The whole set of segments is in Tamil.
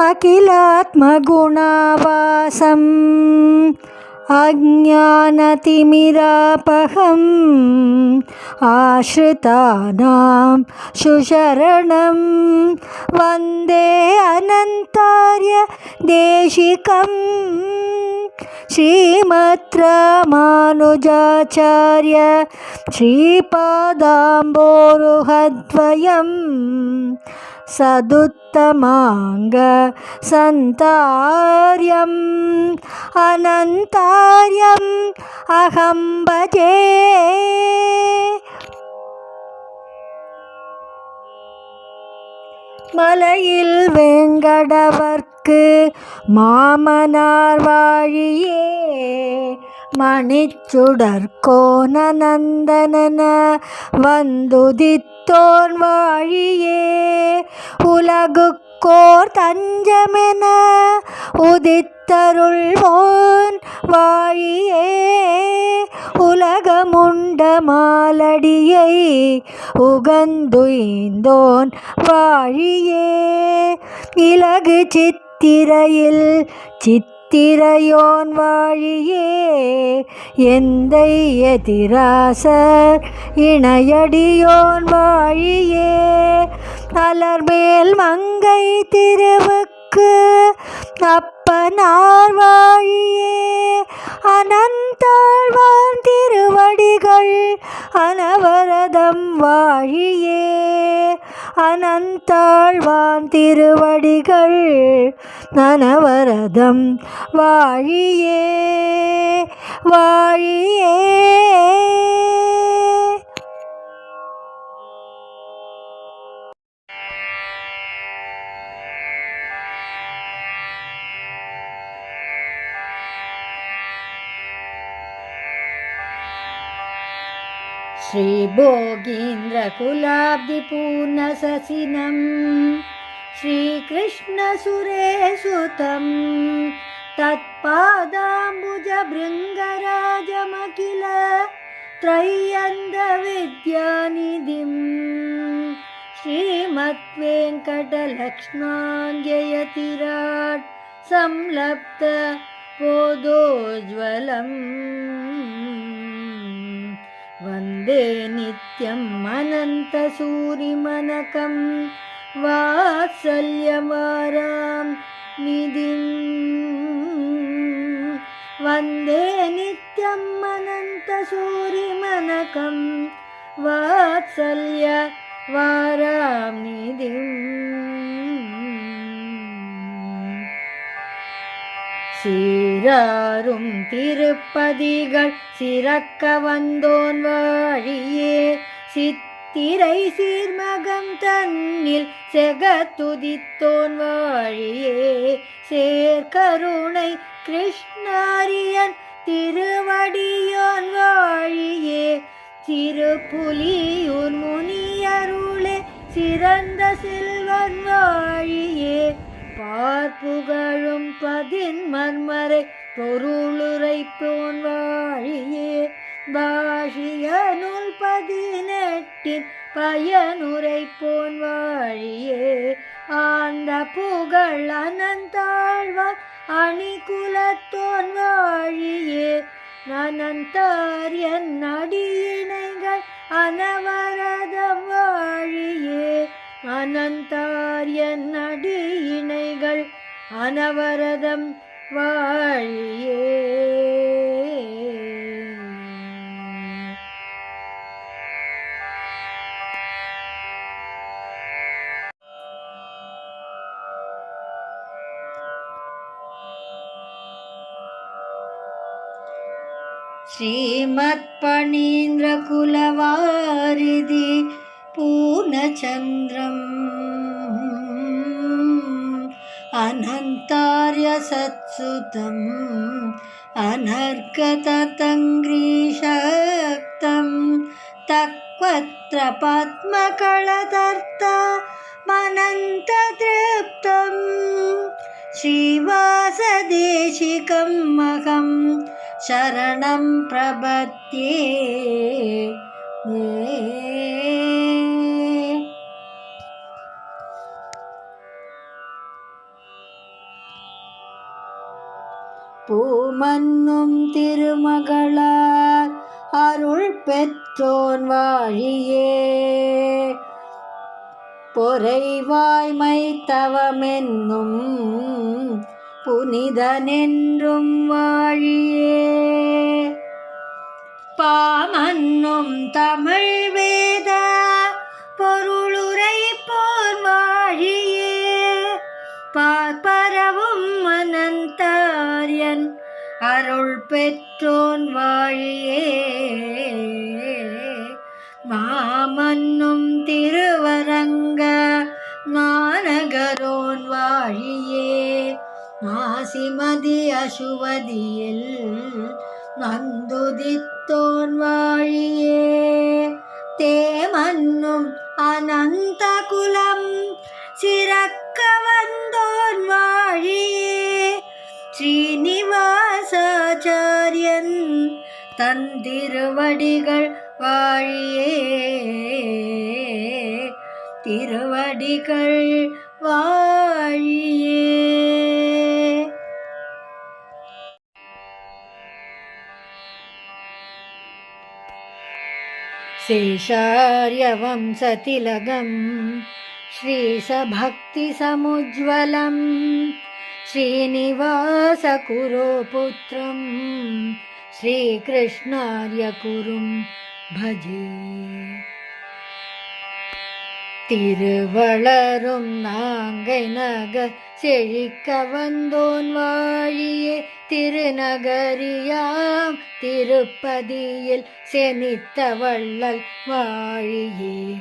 अखिलात्मगुणावासम् अज्ञानतिमिरापहम् आश्रितानां सुशरणं वन्दे अनन्तार्य देशिकं श्रीमद्रामानुजाचार्य श्रीपादाम्बोरुहद्वयं सदुत्तमांग संतार्यम् अनन्तार्यम् अहं भजे. மலையில் வெங்கடவர்க்கு மாமனார் வாழியே மணிச்சுடர்கோன நந்தனன வந்துதித்தோன் வாழியே உலகுக்கோர் தஞ்சமென உதித்தருள்வோன் வாழியே உலகமுண்ட மாலடியை உகந்துய்ந்தோன் வாழியே இலகு சித்திரையில் சித்திரையோன் வாழியே எந்தை எதிராசர் இணையடியோன் வாழியே அலர்மேல் மங்கை திருவுக்கு அப்பனார் வாழியே அனந்தாழ்வான் திருவடிகள் அனவரதம் வாழியே அனந்தாழ்வான் திருவடிகள் அனவரதம் வாழியே வாழியே. श्रीभोगीन्द्रकुलाब्धिपूर्णशशिनं श्रीकृष्णसुरेसुतं तत्पादाम्बुजभृङ्गराजमखिल त्रय्यन्तविद्यानिधिं श्रीमद्वेङ्कटलक्ष्माङ्गयतिराट् संलब्ध बोधोज्ज्वलम् वन्दे नित्यम् अनन्तसूरिमनकं वात्सल्यवारां निधिं वन्दे नित्यम् अनन्तसूरिमनकं वात्सल्यवारां निधिम् சீராரும் திருப்பதிகள் சிறக்க வந்தோன் வாழியே சித்திரை சீர்மகம் தன்னில் செகத்துதித்தோன் வாழியே சேர்கருணை கிருஷ்ணாரியன் திருவடியோன் வாழியே திருப்புலியூர் முனியருளே சிறந்த செல்வன் வாழியே பார்ப்புகழும் பதின்மர்மரை பொருளுரைப்போன் வாழியே பாஷிய நூல் 18 பயனுரைப்போன் வாழியே ஆண்ட புகழ் அனந்தாழ்வார் அணிகுலத்தோன் வாழியே அனந்தாரியன் அடியிணைகள் அனவரதம் வாழியே அனந்தாரியன் அடியிணைகள் அனவரதம் வாழியே. श्रीमत्पणीन्द्रकुलवारिधि पूर्णचन्द्रम् अनन्तार्य सत्सुतम् अनर्गततङ्ग्रीशक्तं तक्वत्र पद्मकळदर्ता मनन्ततृप्तं श्रीवासदेशिकं महं शरणं प्रपद्ये. திருமகளார் அருள் பெற்றோன் வாழியே. பொறைவாய்மை தவமென்னும் புனிதனென்றும் வாழியே. பாமன்னும் தமிழ் வேத பொருளுரைப்போர் வாழியே. பார்ப்பரவும் அனந்தாரியன் அருள் பெற்றோன் வாழியே. மாமன்னும் திருவரங்க மாநகரோன் வாழியே. மாசிமதி அசுவதியில் நந்துதித்தோன் வாழியே. தேமன்னும் அனந்த குலம் சிறக்க வந்தோன் வாழியே. ஸ்ரீனிவாசாச்சாரியன் தன் திருவடிகள் வாழியே. திருவடிகள் வாழியே. शेषार्यवंशतिलकं श्रीसभक्तिसमुज्ज्वलं श्रीनिवासकुरुपुत्रं श्रीकृष्णार्यकुरुं भजे. திருவளரும் நாங்கை நகர் செழிக்க வந்தோன் வாழியே. திருநகரியாம் திருப்பதியில் செனித்த வள்ளல் வாழியே.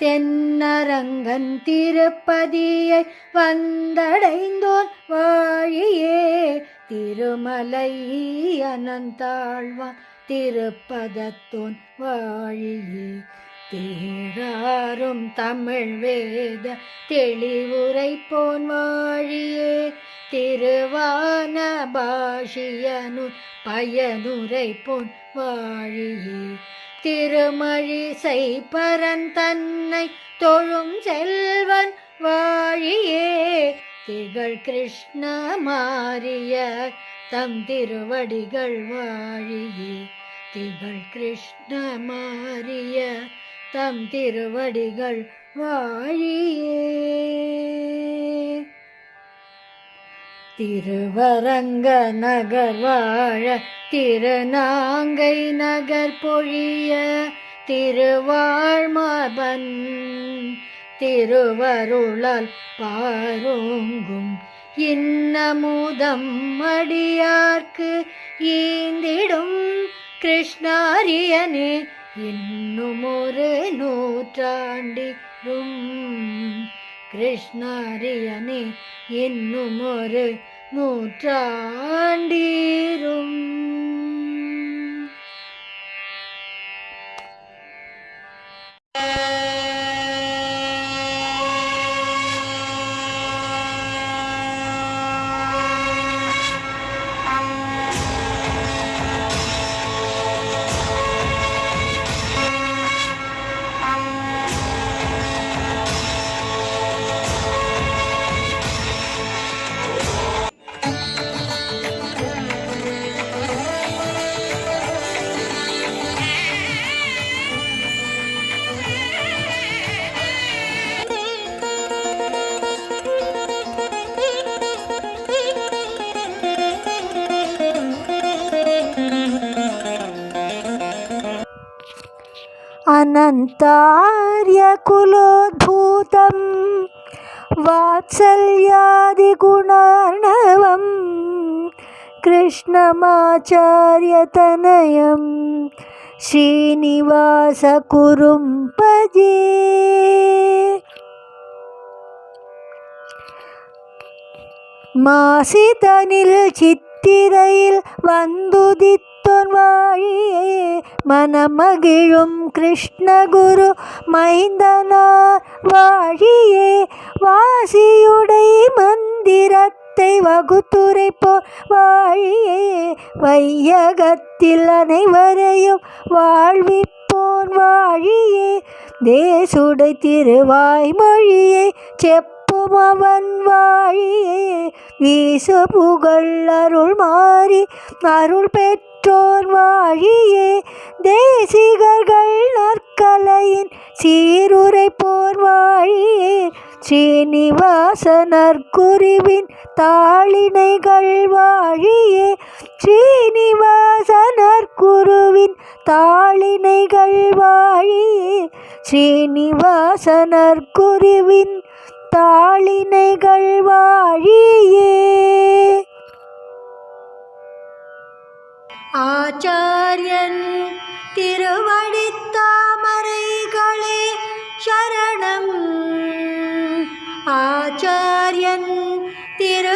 தென்னரங்கன் திருப்பதியை வந்தடைந்தோன் வாழியே. திருமலை அனந்தாழ்வான் திருப்பதத்தோன் வாழியே. தேராரும் தமிழ் வேத தெளிவுரைப்போன் வாழியே. திருவான பாஷியனு பயனுரைப்போன் வாழியே. திருமழிசை பரந்தன்னை தொழும் செல்வன் வாழியே. திகழ் கிருஷ்ண மாரிய தம் திருவடிகள் வாழியே. திகழ் கிருஷ்ண மாரிய தம் திருவடிகள் வாழியே. திருவரங்க நகர் வாழ திருநாங்கை நகர் பொழிய. திருவாழ்மபன் திருவருளால் பாரோங்கும் இன்னமுதம் அடியார்க்கு ஈந்திடும் கிருஷ்ணாரியனே. இன்னும் ஒரு நூற்றாண்டிரும் கிருஷ்ணாரியனே. இன்னும் ஒரு நூற்றாண்டிரும். अनन्तार्यकुलोद्भूतं वात्सल्यादिगुणार्णवं कृष्णमाचार्यतनयं श्रीनिवासकुरुं भजे. மாசிதனில் சித்திரையில் வந்துதித்தோன் வாழியே. மனமகிழும் கிருஷ்ணகுரு மைந்தனார் வாழியே. வாசியுடை மந்திரத்தை வகுத்துரைப்போர் வாழியே. வையகத்தில் அனைவரையும் வாழ்விப்போன் வாழியே. தேசுடை திருவாய்மொழியை அவன் வாழியே. வீசு புகழ் அருள் மாறி அருள் பெற்ற பெற்றோர் வாழியே தேசிகர்கள் நற்கலையின் சீருரைப்போர் வாழியே ஸ்ரீனிவாசனர் குருவின் தாளினைகள் வாழியே ஸ்ரீனிவாசனர் குருவின் தாளினைகள் வாழியே ஸ்ரீனிவாசனர் குருவின் தாளினைகள் வாழியே. ஆச்சாரியன் திருவடித்தாமரைகளே சரணம். ஆச்சாரியன் திரு